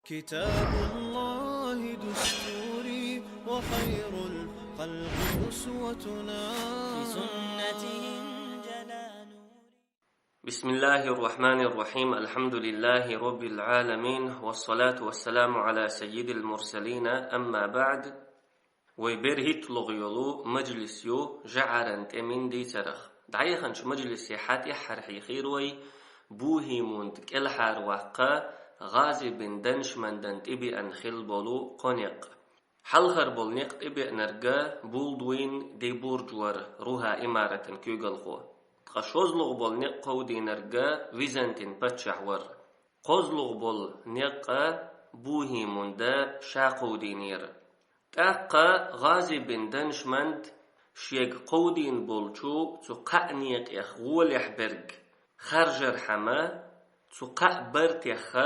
كتاب الله دستوري وخير الخلق أسوتنا بسنته جلا نوري. بسم الله الرحمن الرحيم. الحمد لله رب العالمين، والصلاة والسلام على سيد المرسلين. أما بعد، ويبرهت لغيولو مجلس يو جعرن تمين دي ترخ دعيخنش مجلس يحاتي حرحي خيروي بوهي موند الحار وقا غازي بن دنش من دنت إبي أنخل بولو قنيق حلخر بولنيق إبي نرقا بولدوين دي بورجور روها إمارة كيوغلخو قشوزلغ بولنيق قودي نرقا ويزنتين باتشعور قوزلغ بولنيق بوهي موندا شاقودي نير تاقا غازي بن دنشمند شيق قودين بولچو تو قعنيق يخ غولح برگ خرجر حما تو قعبرت يخ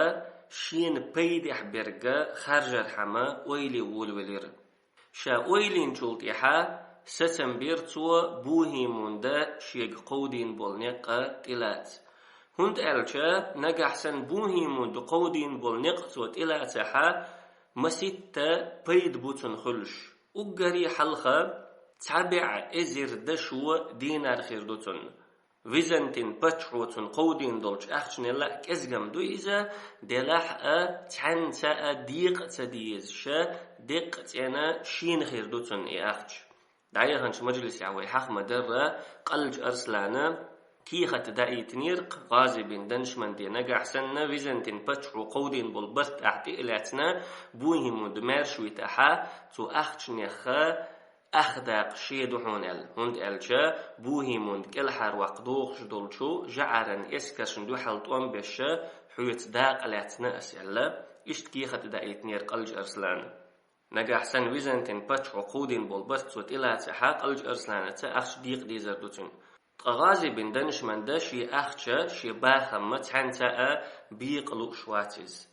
شين بيدح برگ خرجر حما ويلي وولولير شا ويلين جولت يحا ستنبير تو بوهي موندا شيق قودين بولنيق تلات هند ألچا نجحسن بوهي موند قودين بولنيق تو تلات حا مسيتا بيد بوتن خلش وقري حلقة تابع ازر دشو دينار خيردوتن ويزنتين باتشوتن قودين دولش اخشن لا كزغم دو إذا دلاح تحن تا ديق تديز شا ديق تينا شين خيردوتن اخش دعيه هنش مجلس يعوي حق مدرة قلج أرسلانا كيخة دائي تنيرق غازي بن دنشمن دي نقع سنة ويزنتين باتشو قودين بالبرت اعتي إلاتنا بوهم ودمار شويتاحا تو أخش نيخا أخداق شيدوحون هند ألجا بوهم كالحار وقدوغ جدولشو جعرن إسكرشن دو حلطوان بشا حيوت داق ألاتنا أسئلة إشت كيخة دائي تنيرق قلج أرسلان نجح سن ويزنتين باتشو قودين بالبرت تو إلاتاحا قلج أرسلان تا أخش ديق ديزر دوتن غازي بن دنشمن دا شي أخشا شي باخم متحنتا بيقلو شواتيز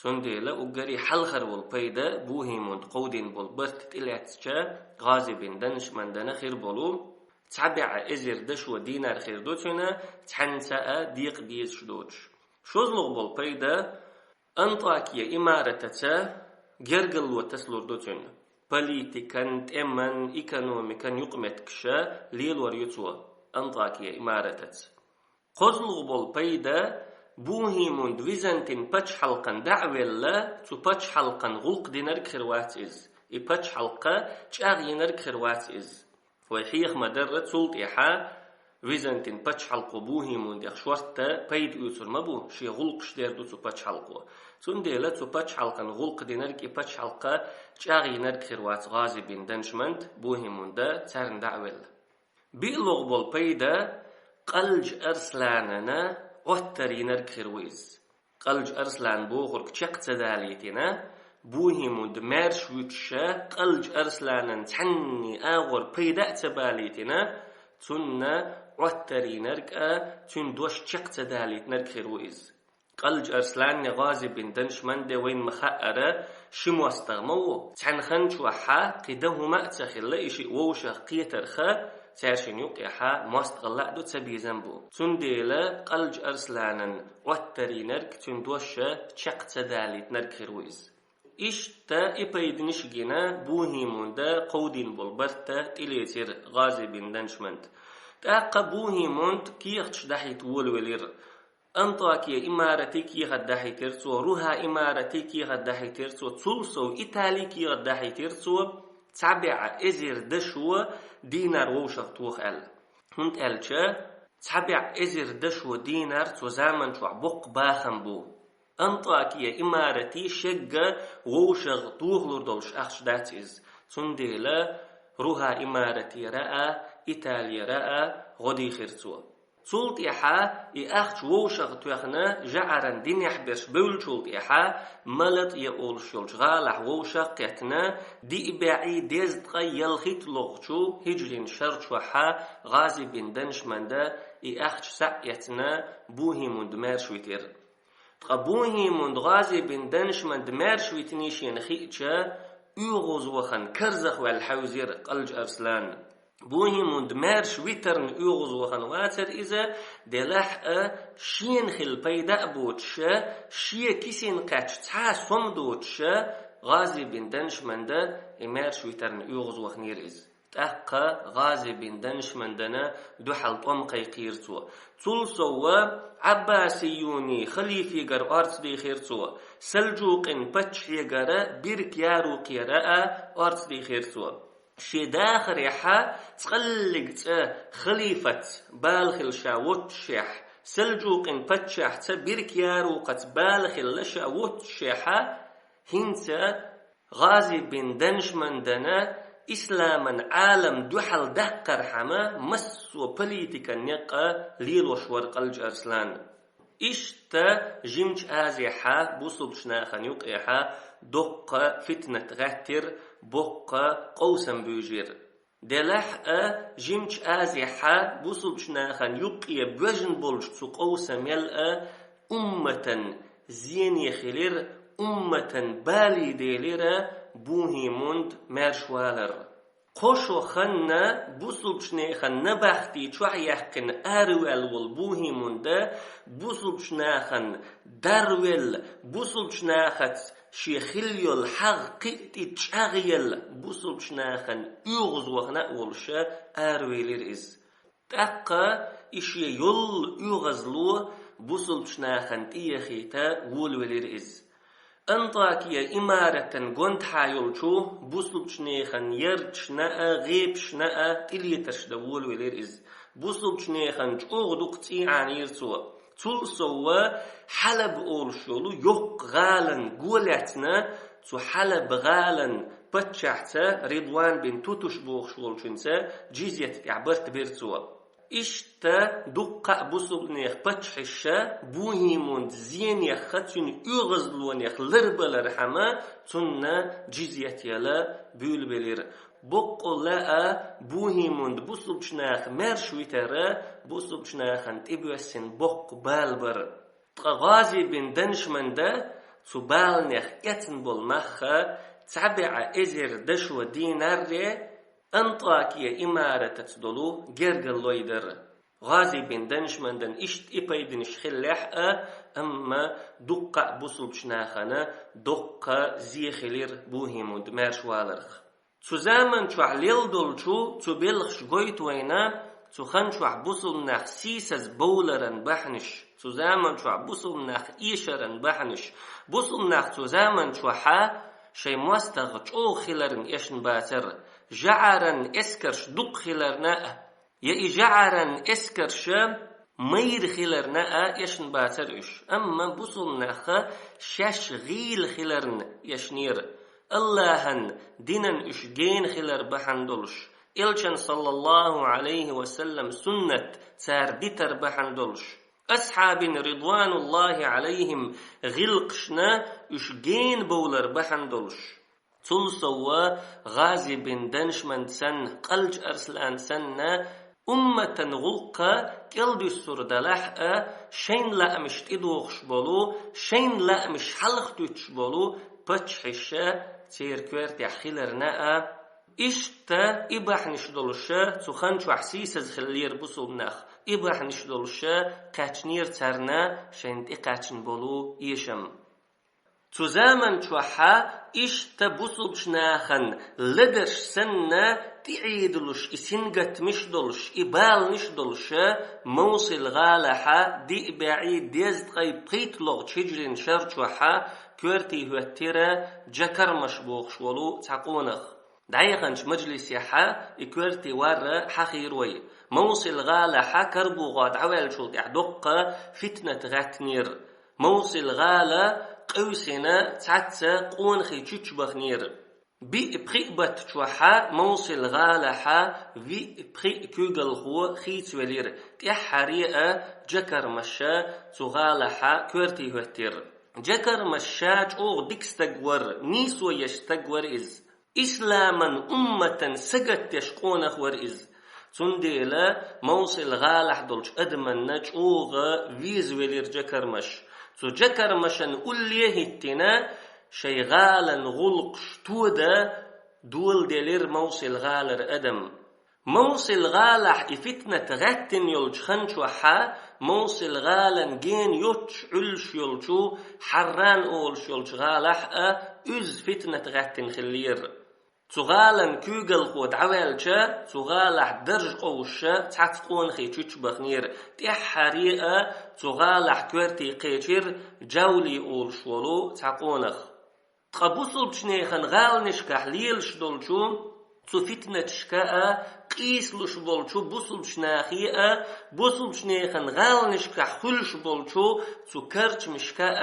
تنديلا وقري حلخر والبيدا بوهيموند قودين بالبرت تلاتشا غازي بن دنشمن دا نخير بولو تابع ازر دشو دينار خير دوتنا تحنتا ديق ديز شدوش شوزلغ بالبيدا أنطاكيا إمارتتا جرقل وتسلور دوتنا بوليتيكان تأمن إيكانوميكان يقمتكشا ليل وريوتوا أنطاكيا إمارتت قزلغ بالبيدا بوهيموند ويزنتين باتش حلقن دعويلا تو باتش حلقن غلق دينر خرواتيز إي باتش حلقة تشاغينر خرواتيز ويحيخ مدرة سلط إحا ويزنتين باتش حلقو بوهيموند يخشورتا بيد يوتر مبو شي غلق شديردو تو باتش حلقو تنديلا تو باتش حلقن غلق دينر إي باتش حلقة تشاغينر خروات غازي بن دنشمند بوهيموندا تارن دعويلا بيلوغ بالبيدا قلج أرسلاننا أترينر خرويز قلج أرسلان بوخرك تشق تداليتنا بوهيمود مارش ويتشا قلج أرسلانا تحني آغر بيدا تباليتنا تنا أترينر تن دوش تشق تداليتنا خرويز قلج أرسلان غازي بن دنشمن دي وين مخأرة شمو استغمو تحن خنش وحا قده ما أتخل إشي ووشا قيتر خا تارشين يوقعها ماستغلق دو تسبي زنبو تنديلا قلج أرسلانا واتري نرك تندوشا تشق تداليت نرك خرويز إشتا إبايدنش جينا بوهيمون دا قودين بالبرتا تليتر غازي بن دنشمند تاقا بوهيمون كيختش دحيت ولولير أنطاكيا إمارتي كيخ دحي ترسو روها إمارتي كيخ دحي ترسو تسلسو إيطالي كيخ دحي ترسو تابع إزر دشو دينار ووشغ توخ أل هنت ألشا تابع إزر دشو دينار تو زامن شو عبق باخن بو أنطاكيا إمارتي شقة ووشغ توخ لردوش أخش داتيز تنديلا روها إمارتي رأى إيطاليا رأى غدي خيرتو تولت إحا إخش ووشغ توخنا جعرن دين يحبرش بول تولت إحا ملت يقول شولش غالح ووشغ قتنا دي إباعي ديزدغا يلخيت لغشو هجرين شرش وحا غازي بن دنشمن دا إخش سعيتنا بوهيمون دمار شويتر بوهيمون غازي بن دنشمن دمار شويتنيشين خيتشا يغوز وخن كرزخ والحوزير قلج أرسلان بوهيموند مارش ويترن يغز وخنواتر إذا دلح شين خل بيدا بوتش شي كيسين قاتش تا صمدوتش غازي بن دنش مندا مارش ويترن يغز وخنير إذ تأقى غازي بن دنش مندنا دوحل طم قيقيرتو تلسوا عباسيوني خليفي غر أرس دي خيرتو سلجوقن بتشي غر بيرك يارو قيراء أرس دي خيرتو شي داخر يحا تقلقت خليفة بالخل شاوت شيح سلجوقن بتشح تبيرك يارو قت بالخل لشاوت شيحا هنتا غازي بن دنش مندنا إسلاما عالم دوحل دهقر حما مسو بوليتيكا نقا ليل وشور قلج أرسلان إشتا جمج آزيحا بوصل شناخن يقيحا دق فتنة غاتر بق قوسا بيجير دلح جمج آزيحا بوصل شناخن يقيا بوجن بولج تسو قوسا ملأ أمة زين يخلير أمة بالي ديلير بوهيموند مارشوالر قوشو خنا بوصل شناخن نبختي چوح يحقن أروال والبوهيموند بوصل شناخن دروال بوصل شناخت شيخيليو الحق قيتي تشاغيل بوصل شناخن يغز وخنا ولشا أروالير إز تاقا إشي يول يغزلو بوصل شناخن تيخيتا ولولير إز أنطاكيا إمارة قنت حايلشو بوصل شناخن يرتشنا غيبشنا تليتش دول ولير إز بوصل شناخن جوغ دقتي عنيرتو تلسوا حلب أولشولو يوق غالن قولتنا تو حلب غالن بتشحتا رضوان بن توتش بوغشولشنسا جيزيت عبرت بيرتوا إشتا دقا بوصل نيخ بتشحشا بوهيموند زين يختن يغزلون يخ لربل رحمة تنا جيزيت يلا بيلبلير بقو لا بوهيموند بوصل شناخ مرشويتر بوصل شناخن تبوسن بق بالبر غازي بن دنشمن دا سبال نيخ يتن بالمخ تبع إزر دشو دينار أنطاكيا إمارة تدلو جرجل لويدر غازي بن دنشمن دن إشت إبايدن شخلح أما دقا بوصل شناخنا دقا زيخلير بوهيموند مرشوالرخ تزامن شو عليل دولشو تبلغش قويت وينا تخن شو عبوصل ناخ سيسز بولرن بحنش تزامن شو عبوصل ناخ إيشرن بحنش بوصل ناخ تزامن شو حا شي مستغ او خلرن إيشن باتر جعرن إسكرش دق خلرنا يا جعرن إسكرش مير خلرنا إيشن باتر إش أما بوصل ناخ شاش غيل خلرن يشنير اللهن دينن إشجين خلر بحندلش إلشن صلى الله عليه وسلم سنة تاردتر بحندلش أصحاب رضوان الله عليهم غلقشنا إشجين بولر بحندلش تلسوا غازي بن دنشمن سن قلج أرسلان سن أمة غلقة قلب السردلح شين لا مش تدوخش بولو شين لا مش حلق تتشبولو بتشحشة تيركويرت يحخيلرنا إشتا إباح نشدولشا تخنشو حسيسز خلير بصول ناخ إباح نشدولشا كاتشنير ترنا شند إقاتشن بولو إيشم تزامن شوحا إشتا بصول شناخن لدرش سنة تعيدلش إسنقت مشدلش إبال نشدلشا موصل غالحا دي بعيد ديزد غيب قيت لغت شجرين شرشوحا كورتي هو التيرا جكر مشبوخ شولو تعقونخ دعيقنش مجلس يحا كورتي ورا حخيروي موصل غالحا كربو غاد عوال شوط يعدق فتنة غاتنير موصل غالا قوسنا تعتسا قونخي تشبخ نير بي بخيبت شوحا موصل غالحا في بخي كوغل هو خيت ولير تحريئة جكر مشا تغالحا كورتي هو التير جكر مشاج أو ديكستغور نيسو يشتغور إز إسلاما أمة سجت يشقون أخور إز تنديلا موصل غالح دولش أدمن نج أوغا فيز ولير جكر مش تو جكر مشن أوليه التنا شي غالا غلق شتودا دول ديلير موصل غالر أدم موصل غالح إفتنة غتن يلج خنشوحا موصل غالن جين يوتش علش يلجو حران أولش يلج غالح أز فتنة غتن خلير تغالن كوغل خود عوالجا تغالح درج قوشا تعتقون خي تشوش بخنير تحريقة تغالح كورتي قيشير جولي أولش ولو تعقونخ تقبوصل بشنيخن غال نشكح ليلش دولجو تو فتنة شكاء قيس لش بولشو بوصل بشناخيئة بوصل بشنيخن غال نشكح خلش بولشو تو كرش مشكاء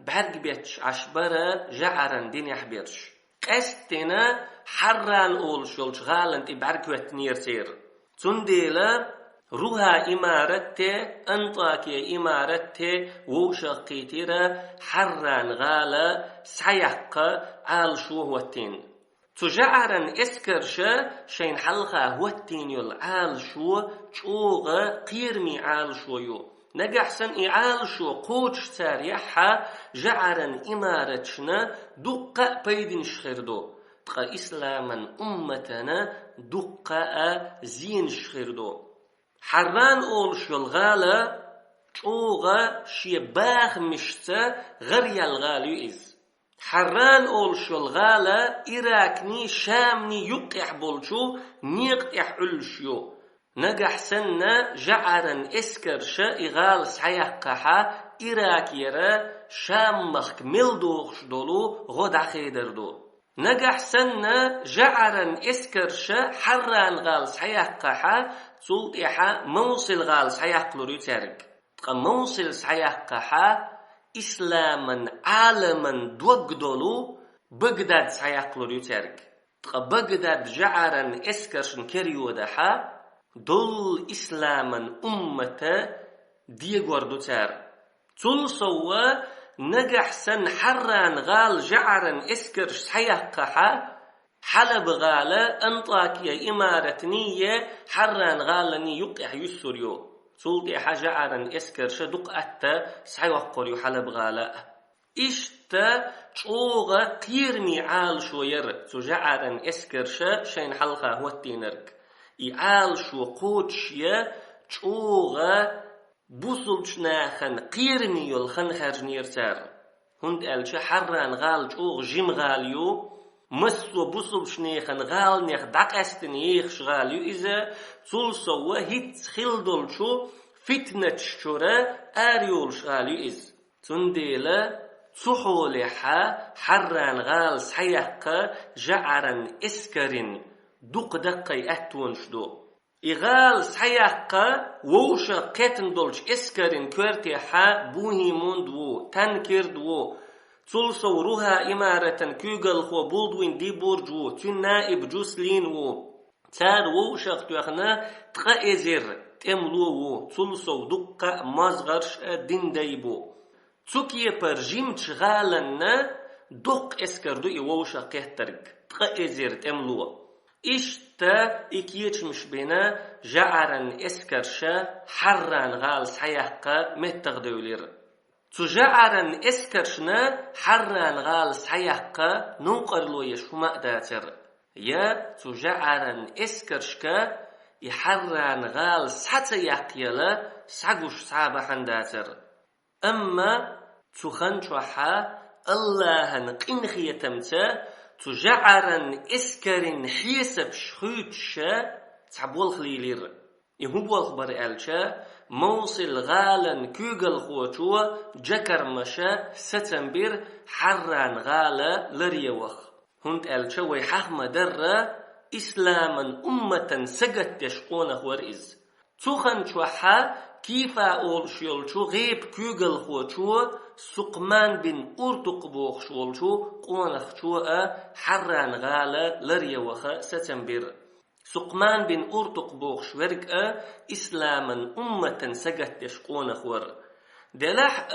برق بيتش عشبرة جعرن دين يحبيرش قستنا حران أولش يولش غالن تبرق وتنير سير تنديلا روها إمارته أنطاكيا إمارته وشقيتيرا حران غالا سعيق عال شو هو التين تجعرن اسكرشا شين حلقة هو التين يول عال شو شوغا قيرمي عال شو يو نجحسن إعال شو قوتش ساريحها جعرن إمارتشنا دقة بيدن شخردو تقا إسلاما أمتنا دقة زين شخردو حران أولش الغالة شوغا شيباخ مشتا غريا الغالي إز حران أولش الغالة إراكني شامني يقح بولشو نيقح علشيو نجح سنة جعرن اسكرشا إغال سحيقحا إراكيرا شامخك ملدوخش دولو غد عخيدردو نجح سنة جعرن اسكرشا حران غال سحيقحا سلطيحا موصل غال سحيقلوري تارك موصل سحيقحا إسلاما عالما دوغدولو بغداد سحيقلوري تارك بغداد جعرن اسكرشن كريودحا دول إسلاما أمة ديغوردو تار تول سوا نجح سن حران غال جعرن اسكرش سحيقحا حلب غالا أنطاكيا إمارة نية حران غالني يقح يسوريو سلطي حجعرن اسكرش دق أتا سحيوقريو حلب غالا إشتا چوغا قيرمي عال شوير تجعرن اسكرش شين حلقة هو التينرك إعال شو قوتشيا چوغا بوصلشناخن قيرمي يلخن خرجنير سار هند ألش حران غال چوغ جيم غاليو مسو بوصلشناخن غال نيخ دق استنيخ شغاليو إذا تلسوا هيت خلدولشو فتنة شورا آريول شغاليو إذ تنديلا تحوليحا حران غال سحيقا جعرن اسكرن دوق دقي أتونشدو إغال سحيقا ووشا قتن دولش اسكرن كورتيحا بوهيمون دو تنكر دو تلسو روها إمارة كوغل خو بولدوين دي بورجو تن نائب جوسلين و تار ووشا اختوخنا تقائزر تملو و تلسو دقا مازغرش دين دايبو تسوكي برجيم تشغالنا دق اسكردو إيووشا قهترك تقائزر تملو إشتا إكيتش مش بينا جعرن اسكرشا حران غال سحيقا متغدولير تجعرن اسكرشنا حران غال سحيقا ننقرلو يشوما داتر يا تجعرن اسكرشكا يحران غال سحيقيلا سعقوش صعبا حنداتر أما تخنشوحا الله نقنخي تمتا تجعرن اسكرن حيسب شخوتشا تعبول خليلير يهو الخبر ألشا موصل غالن كوغل خوتشو جكر مشا ستنبير حران غالا لريوخ هند ألشا ويحاهم در إسلاما أمة سجت يشقون خورئز تخنشوحا كيف أول شيولشو غيب كوغل خوتشو سقمان بن أرتق بوخ شولشو قونخ شوء حران غالة لريوخ ستنبير سقمان بن أرتق بوخ شورك إسلاما أمة سجت يشقون خور دلح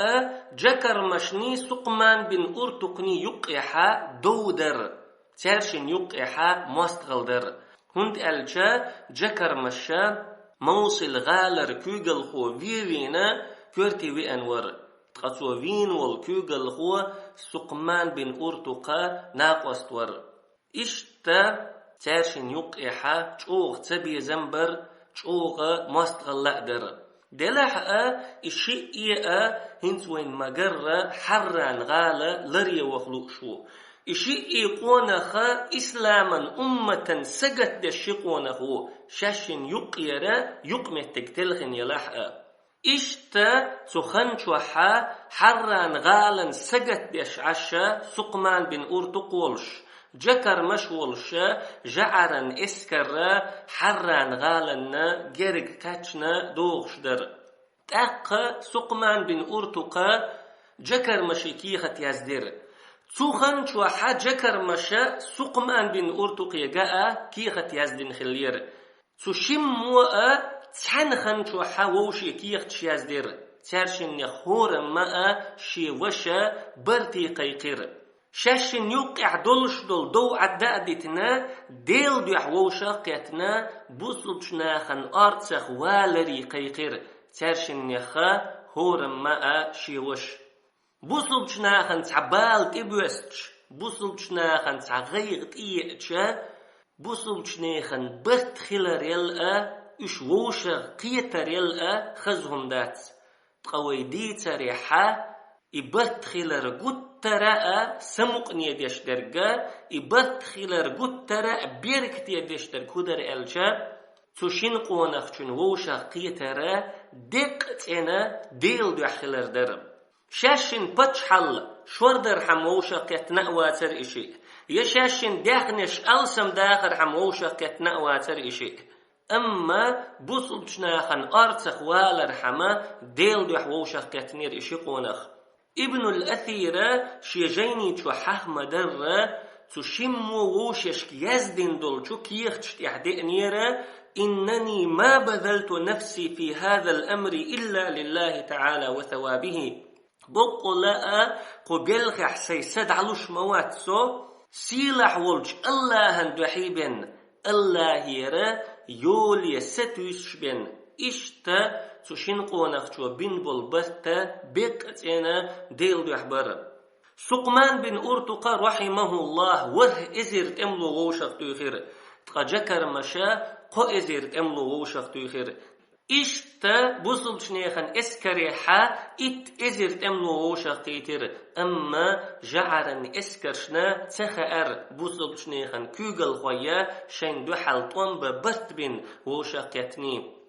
جكر مشني سقمان بن أرتقني يقيحا دودر تارشن يقيحا مستغلدر هند ألجا جكر مشا موصل غالر كوغل خو فيوينا كورتي وي أنور تقصو فين والكوغل خو سقمان بن أرتقا ناقوستور إشتا تارشن يقيحا چوغ تبي زنبر چوغ مستغلا در دلحا إشيئة هنس وين مجرة حران غالة لري وخلوق شو إشيئة قونخا إسلاما أمة سجت دشقونخو شاشن يقيرا يقمت تقتلخن يلحا إشتا تخنشوحا حران غالا سجت دش عشا سقمان بن أورتقولش جكر مشولش جعرن اسكر حران غالنا جرق كاتشنا دوغش در تاق سقمان بن أورتقا جكر مشيكيخة يزدر تخن شوحا جكر مشا سقمان بن أورتقا جاء كيخة يزدن خلير تشموا تحنخن شوحا ووشي كيخة يزدر ترشن يخور ما شي وشا برتي قيقر شاشن يوقع دولش دو عدادتنا ديل دوح ووشاقيتنا بوصلتنا خن أرتسخ والري قيقر ترشن يخا هورم ما شيوش بوصلتنا خن تعبال تبوستش بوصلتنا خن تعغيغ تيئتشا بوصلتنا خن برت خلر يلقى إش ووشا قيتر يلقى خزهم دات قويدي تريحا إبرت خلر قد ترى سمق نيدش درجة إبرت خلر قد ترى بيركت يدش در كدر ألجا تشين قونخشون ووشا قيترى دقت أنا ديل دو خلر درم شاشن بتشحل شور در حم ووشا قيتنا واتر إشي يشاشن داخنش ألسم داخر حم ووشا قيتنا واتر إشي أما بوصلتنا خن أرتخ والر حما ديل دو ووشا قيتنير إشي قونخ ابن الأثيرة شيجيني تشوحه مدرة تشمو ووشش يزدن دولشو كيختش يحدئنيرا إنني ما بذلت نفسي في هذا الأمر إلا لله تعالى وثوابه بقلاء قبلغ حسي سدعلوش مواتسو سيلح ولج الله هندوحيبن الله يرى يولي ستوشبن إشتا تشين قونخشو بن بلبتا بقتنا ديل دو أحبار سقمان بن أورتقا رحمه الله وره إزرت أملو غوشق تيخير تقجكر مشا قو إزرت أملو غوشق تيخير إشتا بوصل شنيخن إسكريحا إت إزرت أملو غوشق تيتير أما جعرن إسكرشنا تخأر بوصل شنيخن كوغل خويا شين دو حلطون ببرت بن غوشق يتني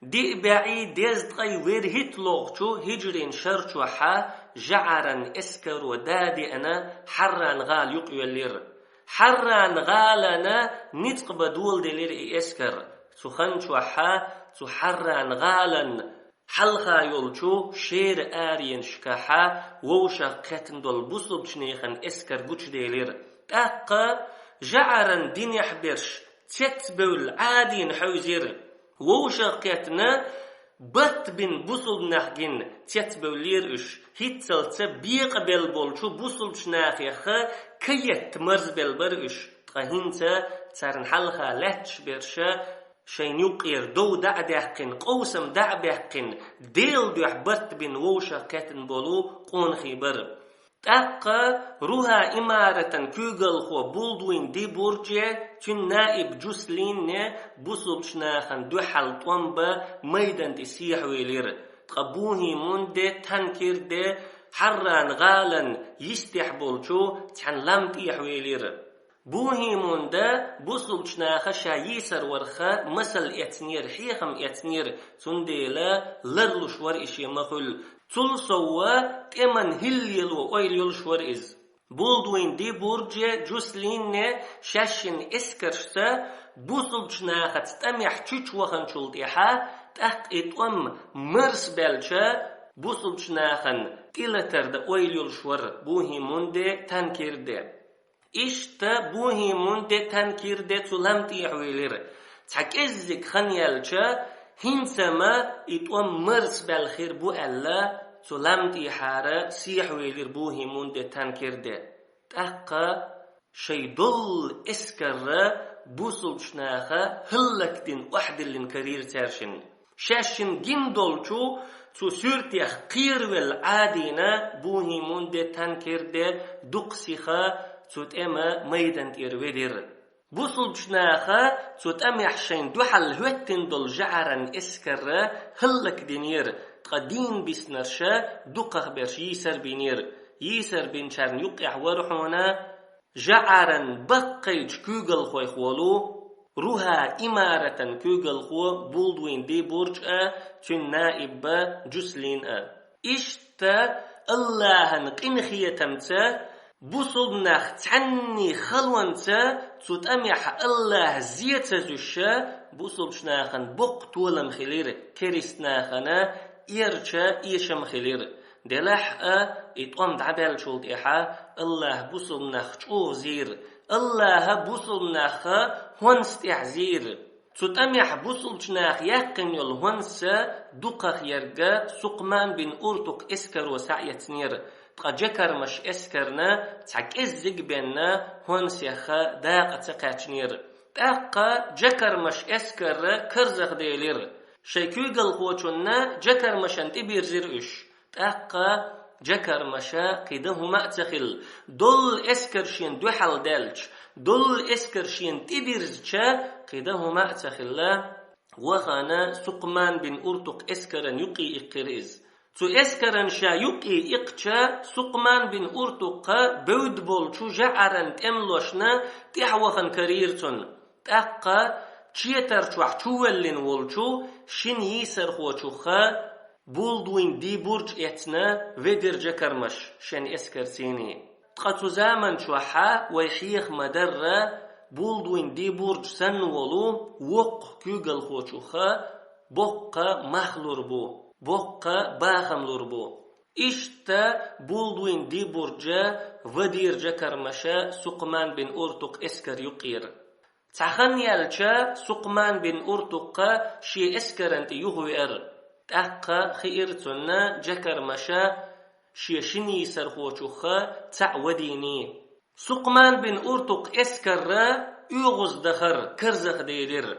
دي بعيد دزدقي ويرهت لوغشو هجرين شرشو حا جعرن اسكر ودادي انا حران غال يقيلير حران غالنا نتق بدول دلير اسكر سخنشو حا سحران غالن حلخا يولشو شير آرين شكاحا ووشا قتن دول بوصل بشنيخن اسكر قوش دلير تاقا جعرن دين يحبرش تتبول عادين حوزير ووشا قيتنا بط بن بوصل نحجن تتبولير إش هيتسل تبيق بالبولشو بوصل شناخيخا كيت مرز بالبر إش تغهنتا تارن حلخا لاتش برشا شين يقير دو دع دحقن قوسم دع بحقن ديل دوح بط بن ووشا قيتن بولو قون خيبر تاقا روها إمارة كوغل خو بولدوين دي بورجي تن نائب جوسلين بوصل شناخن دو حلطوان با ميدان دي سيحويلير تقبوهي من دي تنكير دي حران غالن يستحبولشو تحن لم تيحويلير بوهي من دا بوصل شناخ شايسر ورخا مسل اتنير حيخم اتنير تنديلا لرلوش ور إشي مخل تل سوا تمن هليل وأيل يلشور إز بولدوين دي بورجي جوسلين شاشن إسكرشتا بوصل شناخة تتميح تشوش وخن شلطيحا تحت إتوام مرس بلشا بوصل شناخن تلتر دا أيل يلشور بوهي من دي تنكير دي إشتا بوهي من دي تنكير دي تلم تيحويلير تحك إزيك خنيالشا هنسما إتوام مرس بالخير بو ألا سلامتي حارة سيحويلير بوهي من دي تنكير دي تاقا شي دل اسكر بوصل شناخا هلك دين واحد اللي كرير تارشن شاشن جن دولشو سورتيخ قير والعادينا بوهي من دي تنكير دي دقسيخا تتأما ميدان تيرويدير بوصل بشناخة تتأم يحشين دوحل هوتن دول جعرن اسكر هلك دينير قدين بسنرشا دوقخ برش يسر بينير يسر بينشارن يقع ورحونا جعرن بقيج كوغل خوي خولو روها إمارة كوغل خو بولدوين دي برج تن نائب جسلين إشتا الله نقنخية تمتا بوصل نخ تعني خلوانتا تتأميح الله زيتا زوشا بوصل شناخن بقتولم خلير كريستناخنا إيرشا إيشم خلير دلح إتقام دعبال شولد إحا الله بوصل نخ تشوه زير الله بوصل نخ هونست إحزير تتأميح بوصل شناخ يقن يل هونسا دوقخ يرقا سقمان بن أورتق إسكر وسعية نير تقجكر مش اسكرنا تحك ازق بيننا هون سيخا داقة تقاتنير تاقا جكر مش اسكر كرزخ ديلير شيكو قلقوتنا جكر مش انتبير زرقش تاقا جكر مشا قيده ما تخل دول اسكر شين دوحل دالج دول اسكر شين تبيرزشا قيده ما تخل وغانا سقمان بن أرتق اسكرن يقي اقريز تو اسكرن شا يقي اقشا سقمان بن أرتقا بود بولشو جعرن تملوشنا تحوخن كريرتون تاقا تشيتر شوح تولين ولشو شين يسر خوشوخا بولدوين دي برج اتنا ودر جكرمش شن اسكر سيني تقاتو زامن شوحا ويحيخ مدرة بولدوين دي برج سن ولو وق كوغل خوشوخا بقى مخلور بو بقى باخملور بو إشتا بولدوين دي برجا ودير جكرمشا سقمان بن أرتق اسكر يقير تخن يالشا سقمان بن أرتق شي اسكر انت يهوئر تأقا خيرتنا جكرمشا شي شني سرخوشوخا تعوديني سقمان بن أرتق اسكر يغز دخر كرزخ ديدر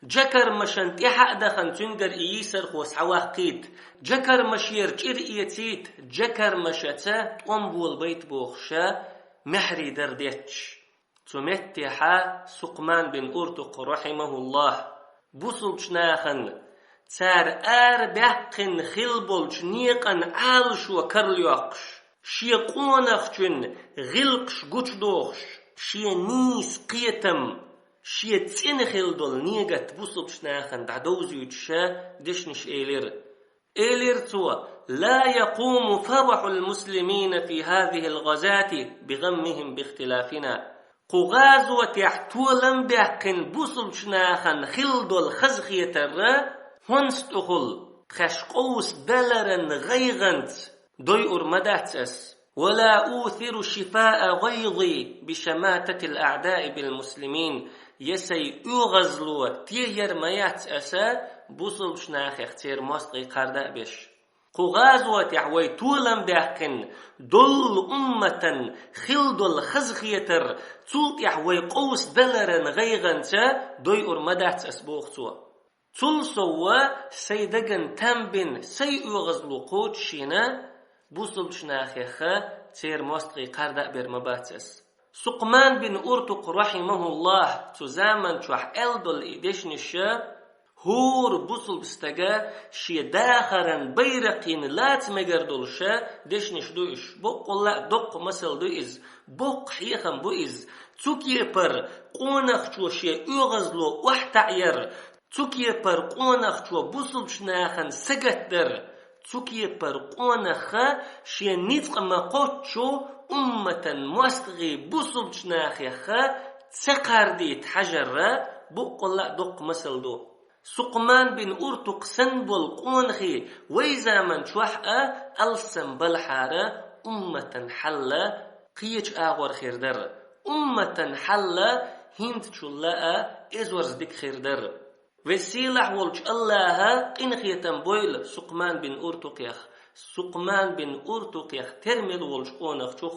جكر مشان تحق دخن تنقر إيسر خوص عواقيد جكر مشير جير إيتيت جكر مشاتا تقوم بيت بوخشا محري دردتش تمتحا سقمان بن أرتق رحمه الله بوصل شناخن تار بحقن خلبولش نيقن عالش وكرليوقش شي قونخشن غلقش قوش دوخش شي نيس قيتم شي تسنخل دول نيغت بوصل شناخن دعدوزي يتشا دشنش إيلير توا لا يقوم فرح المسلمين في هذه الغزاة بغمهم باختلافنا قغازوة يحتولن بحقن بوصل شناخن خل دول خزخية الرا هنستخل خشقوس دلرن غيغنت دوي أرمداتس ولا أوثر شفاء غيظي بشماتة الأعداء بالمسلمين يسي أغزلو تيهر ميات أسا بوصل شناخ اختير مصقي قرداء بش قغازوة تحوي طولن بحقن دل أمة خل دل خزخيتر تول تحوي قوس دلرن غيغنتا دوي أرمدات أسبوغتوا تول سوا سيدگن تنبن سي أغزلو قوت شينا بوصل شناخيخا تير مصقي قرداء برمباتس سقمان بن أرتق رحمه الله تزامن شوح ألدل إيدشنشا هور بوصل بستغا شي داخرن بيرقين لات مگردولشا دشنش دوش بوق لا دق مسل دوئز بوق حيخم بوئز تسوكي پر قونخ چو شي اغزلو وحتعير تسوكي پر قونخ چو بوصل شناخن سگت در تسوكي پر قونخ شي نطق مقوتشو أمة مستغي بوصل شناخيخا تسقرديت حجر بوق لا دق مسل دو سقمان بن أرتق سنبل قونخي ويزا من شوحأ ألسن بالحارة أمة حلة قيج آغور خيردر أمة حلة هند شلاء إزورز ديك خيردر وسيلح والج الله قنخية بويل سقمان بن أرتق يخ سقمان بن أرتق يخ ترمل والج قونخ شوخ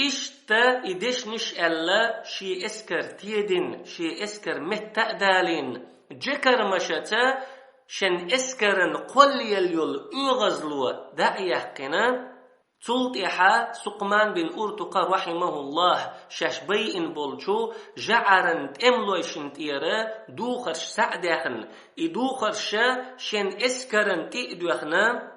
إشتا إدشنش ألا شي إسكر تيدين شي إسكر متأدالين جكر مشتا شن اسكرن قل يليل اغزلو دعي يحقنا تلتحا سقمان بن أرتقى رحمه الله شاش بيئن بولشو جعرن تملوشن تيرا دوخرش سعدخن إدوخرش شن اسكرن تئدوخنا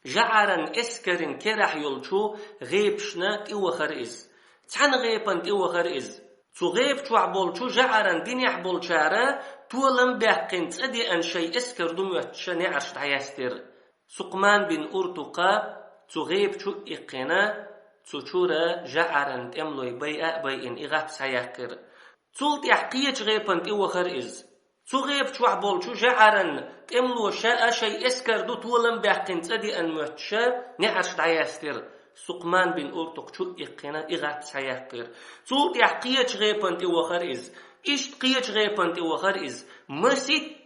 جعرن اسكرن كرح يلشو غيبشنا تيوخر إز تحن غيبن تيوخر إز تو غيب توع بولشو جعرن دينيح بولشارا تولم بحقن تأدي أن شيء اسكر دموتش نعرش تعيستر سقمان بن أرتقى تغيب شو إقنا تشورا جعرن تملوي بيئن إغاب سياقر تولت يحقية غيبن تيوخر إز تغيب شو عبول شو جعرن تملو شاء شيء إسكر دو تولم بحقن تدي أن مهتشا نعرش دعياستر سقمان بن أرتق شو إقنا إغاب سياقر تولت يحقية غيبن تيوخر إز إشت قية غيبن تيوخر إز مسيت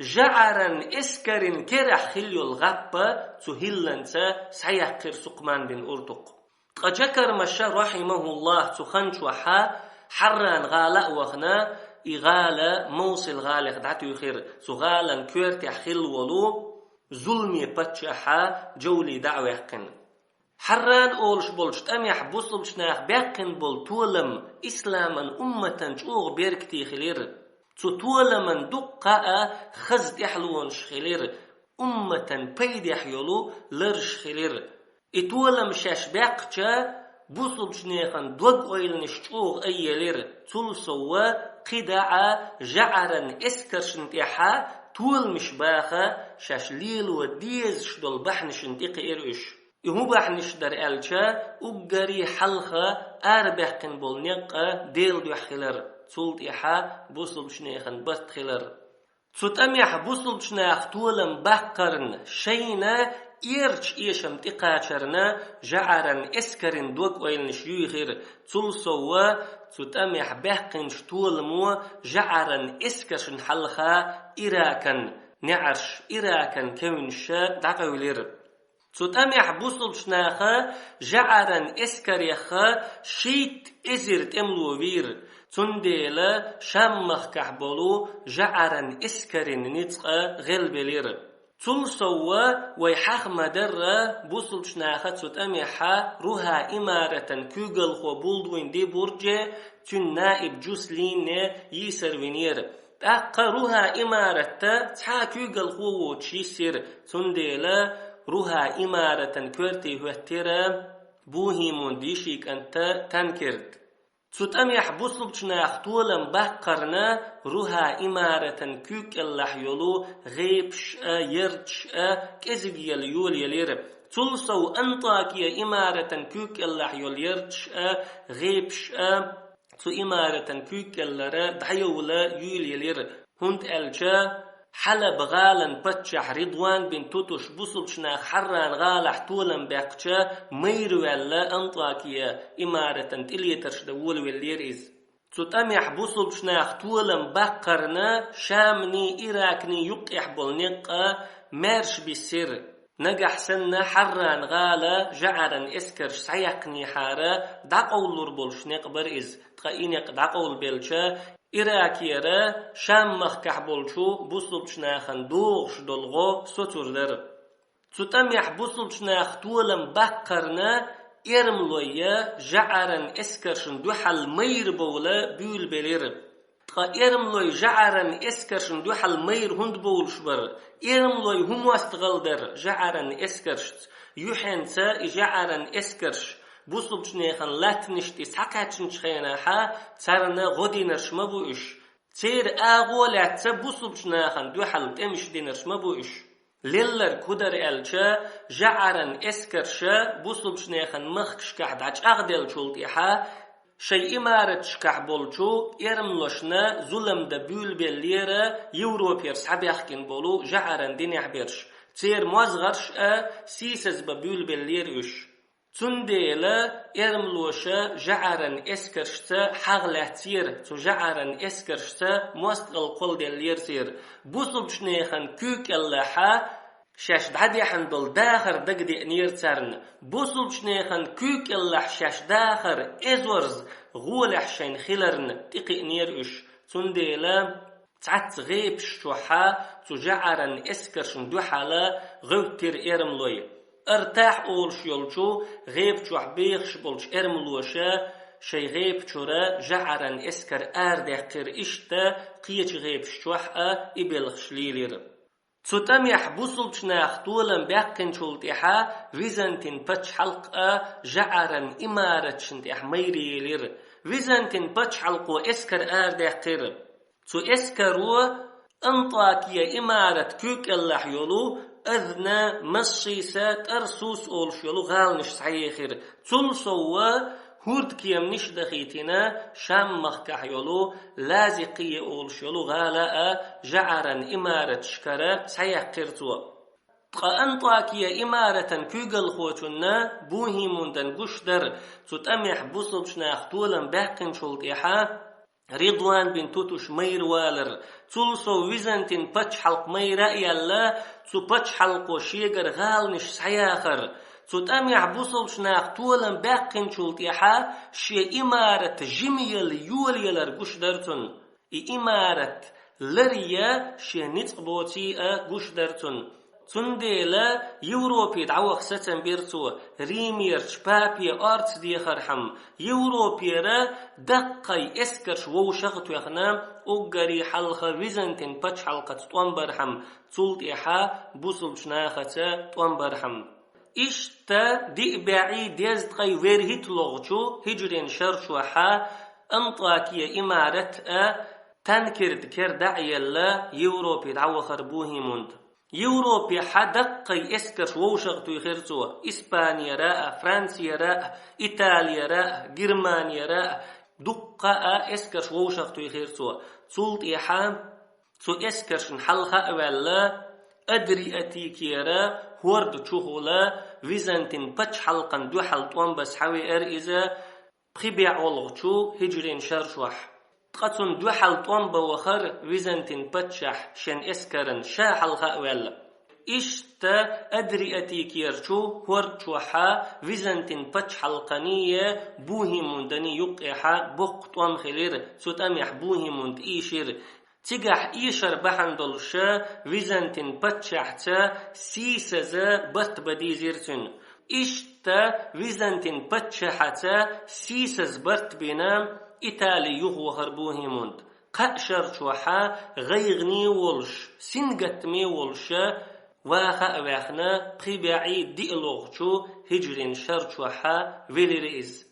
جعرن اسكرن كرح خليو الغابة تهلنتا سيحقر سقمان بن أرتق قجكر مشا رحمه الله تخنش وحا حران غالاء وغنا إغالا موصل غالق دعتو يخير تغالا كورتح خلولو ظلمي باتشاحا جولي دعوة يحقن حران أولش بولش تأميح بوصلش ناخ بيقن بول تولم إسلاما أمة جوغ بيركتي خلير تطول من دقاء خزد يحلون شخيلير أمة بيد يحيولو لرش خيلير إتولم شاش باقجا بوصل شنيخن دوق أيل نشتوغ أيلير تلسوا قداعا جعرا اسكرشن تيحا تول مشباخا شاش ليل وديز شدول بحنشن تيقي إرش إهو بحنش در ألشا أقري حلخا أربحكن بولنيقا ديل دو خيلر تولت إحا بوصل بشنيخن بستخلر تتأميح بوصل بشنيخ تولم بحقرن شينا إيرش إيشم تقاشرنا جعرن إسكرن دوك ويلن شيوخير تلسوا تتأميح بحقنش تولمو جعرن إسكرشن حلخا إراكن نعرش إراكن كمنشا دعقويلير تتأميح بوصل بشنيخا جعرن إسكريخا شيت إزر تملو وير تنديلا شامخ كحبولو جعرن اسكرن نتقى غلبلير تلسوا ويحاخ مدرة بوصل شناخة تتأميحا روها إمارة كوغل خوبولدوين دي برجة تن نائب جوسلين يسر وينير تاقا روها إمارة تحا كوغل خوو تشيسر تنديلا روها إمارة كورتي هوتيرا بوهيمون ديشيك أنت تنكرد تتأميح بوصل بشناخ تولم بحقرنا روها إمارة كوك الله يولو غيبش يرتش كزيجي اليول يلير تلسو أنطاكيا إمارة كوك الله يول يرتش غيبش تو إمارة كوك الله دعيولا يول يلير هند ألجا حلب غالن بتشح رضوان بن توتش بوصلشنا حران غالح تولن باقشا ميرو ولا أنطاكيا إمارة تليترش دول والليريز تتأميح بوصلشنا تولن باقرنا شامني إراكني يقح بولنقا مارش بالسر نجح سنة حران غالا جعرن اسكرش سيقني حارة دقول بولشنق برئز تقينيق دقول بلشا إراكيرا شامخ كحبولشو بوصلشناخن دوغش دولغو سوتوردر تتميح بوصلشناخ تولم باقرنا إرملويا جعرن اسكرشن دوحل مير بولا بيول بلير إرملوي جعرن اسكرشن دوحل مير هند بولش بر إرملوي هم استغلدر جعرن اسكرشت يوحنسا جعرن اسكرش بوصل بشنيخن لاتنشتي ساقاتشن شخيناحا تسارنا غودي نرشما بوئش تير آغولات بوصل بشنيخن دوحل تمش دي نرشما بوئش ليلر كودر ألشا جعرن اسكرشا بوصل بشنيخن مخكش كحداج أغدل شولتيحا شي إمارة شكح بولشو إرملوشنا ظلم دبيول بالليرة يوروبير سحبيحكين بولو جعرن دينيح بيرش تير موزغرش سيسز ببيول بالليريش تنديلا إرملوشا جعرن اسكرشتا حغلاتير تو جعرن اسكرشتا موستقل قول دلير سير بوصل بشنيخن كوك اللحا شاش دعديحن دول داخر دقدي نير تارن بوصل بشنيخن كوك اللح شاش داخر إزورز غولح شين خيلرن تقي نير إش تنديلا تعت غيب شوحا تو جعرن اسكرشن دوحالا غوتير إرملوي ارتاح أولش يلشو غيب شو عبيخش بولش ارملوشا شي غيب شورا جعرا اسكر آردقر اشتا قيش غيب شوحا إبلغش ليلير تتم يحبسلش ناختولا بيقن شلتحا ويزنتين باتش حلقا جعرا إمارة شنتح ميريلير ويزنتين باتش حلقو اسكر آردقر تو اسكرو انطاكيا إمارة كوك الله يولو أذنا مصيسات أرسوس أولش يولو غالنش صحيخير تلسوا هورد كيام نش دخيتنا شام مخكح يولو لازقية أولش يولو غالاء جعرا إمارة شكرا صحيخير توا أنطاكيا إمارة كوغل خوتنا بوهي مندن قشدر تتأميح بوصلشنا اختولا باقن شلطيحا رضوان بن توتوش مير والر تلسو ويزنتين باتش حلق ميرا يلا تو باتش حلقو شيغر غالنش سحياخر تتأميح بوصلشنا طولا باقين شلطيحا شي إمارة جميل يوليلر قشدرتن إمارة لريا شي نتقبوتي قشدرتن تنديلا يوروبي دعوة ستن بيرتو ريمير شبابي أرت دي خرحم يوروبي را دقاي اسكرش ووشغتو يخنا أقري حلقة ويزنتين باتش حلقة توانبرحم تلتيحا بوصل شناخة توانبرحم إشتا دي بعيد ديزدقاي ويرهيت لغجو هجرين شرشوحا أنطاكية إمارة تنكرد كردعي الله يوروبي دعوة خربوهي مند يوروبي حدقي اسكرش ووشغتو يخيرتو إسبانيا راء فرنسيا راء إيطاليا راء جرمانيا راء دقاء اسكرش ووشغتو يخيرتو تولت إيحام تو اسكرش نحلها أولا أدري أتيكيرا هورد تشوهولا ويزنتين باتش حلقا دو حلطوان بس حوي إذا بخبيع والغتو هجرين شرشوح تقاتون دو حلطوان بوخر ويزنتين باتشح شن اسكرن شا حلقا أولا إشتا أدري أتيكيرشو هورد شوحا ويزنتين باتش حلقانية بوهي مندني يقعها بوقتوان خلير سوتاميح بوهي مند إيشير تيجح إيشر بحندلشا ويزنتين باتشحتا سيسزا بات بدي زيرتن إشتا ويزنتين باتشحتا سيسز بات بينام إيطالي يغو هربوهي مند قأشر شوحا غيغني ولش سنقتمي ولشا واخا أواخنا بخباعي ديئلوغشو هجرين شر شوحا ويلي رئيز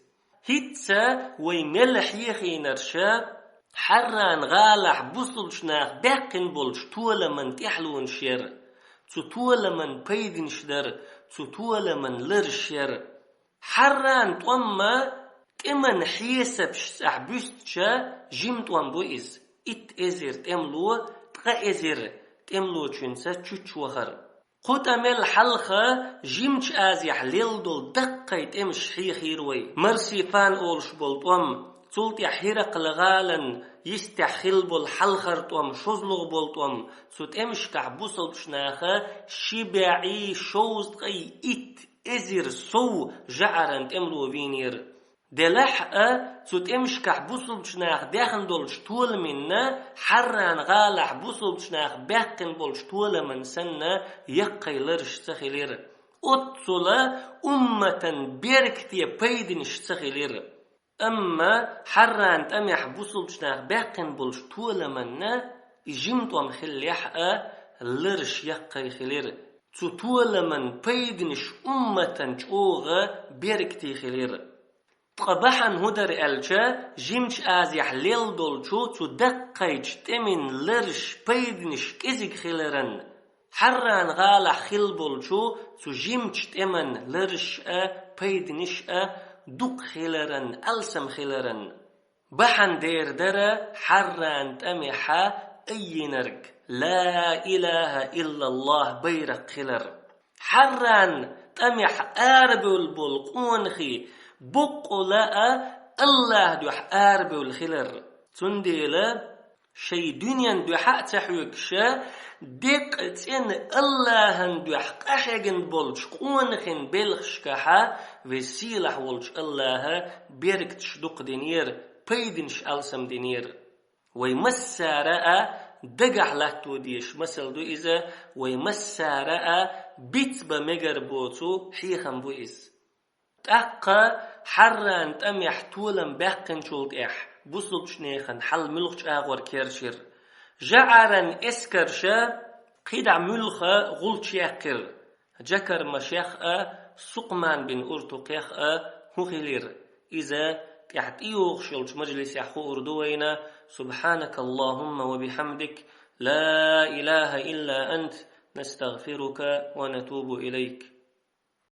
هيتسا ويملح يخي نرشا حران غالح بوصلشناخ باقن بولش طول من تحلون شير طول من بيدن شدر طول من لرشير حران توما كمن حيسب شعبستشا جيم توان بوئز ات ازير تملو تقا ازير تملو چنسا چوچ وخر قطمل حلقة جيمش ازيح ليلدول دقيت امش حيخيروي مرسي فان اولش بولتوم تولت يحيرق لغالا يستحخل بول حلخر توم شوزلغ بول توم سوت امش كعبوصل بشناخة شباعي شوز قي ات ازير سو جعرن تملو فينير دلحقة سوت امش كعبوصل بشناخ داخن دولش طول منا حران غالح بوصل بشناخ باقن بولش طول من سنة يقي لرش تخيلير اتصلا أمة بيركتي بيدنش تخيلير أما حران تأميح بوصلشناخ باقن بولش طول منا إجمتوام خليحقا لرش يقاي خلير طول من بيدنش أمة جوغا بيركتي خلير طبحان هدر ألجا جيمش آزيح ليل دولشو تدقايج تمن لرش بيدنش كزيك خليرن حران غالح خل بولشو جيمش تمن لرش بيدنش دوق خلرن ألسم خلرن بحن دير درا حران تمحا أي نرق لا إله إلا الله بيرق خلر حران تمح آربو البلقون خي بقلاء الله دوح آربو الخلر تنديلا شي دنيا دوحا تحوكشا دقتين الله دوح قحيقن بولش قونخن بلخشكحا وسيلح ولش الله بيركتش دوق دينير بيدنش ألسم دينير ويمسارا دقح لاتو ديش مثل دو إذا ويمسارا بيت بمجر بوتو حيخم بوئس تأقى حران تأم يحتولن بحقن شولت بوصلت شنيخن حل ملوخش آغور كيرشير جعرن اسكرشا قيدع ملخة غلط يقر جكر مشيخ سقمان بن أرتقيخ هخلير إذا تحت شلش مجلس يحو أردوينا سبحانك اللهم وبحمدك لا إله إلا أنت نستغفرك ونتوب إليك